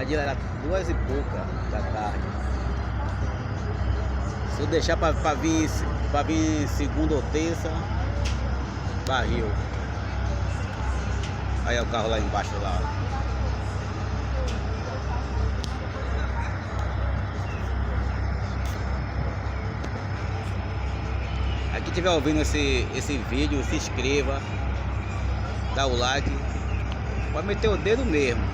dia era 2h pouca da tarde. Se eu deixar pra vir segunda ou terça, barril. Aí é o carro lá embaixo lá. Aqui estiver ouvindo esse vídeo, se inscreva, dá o like, pode meter o dedo mesmo.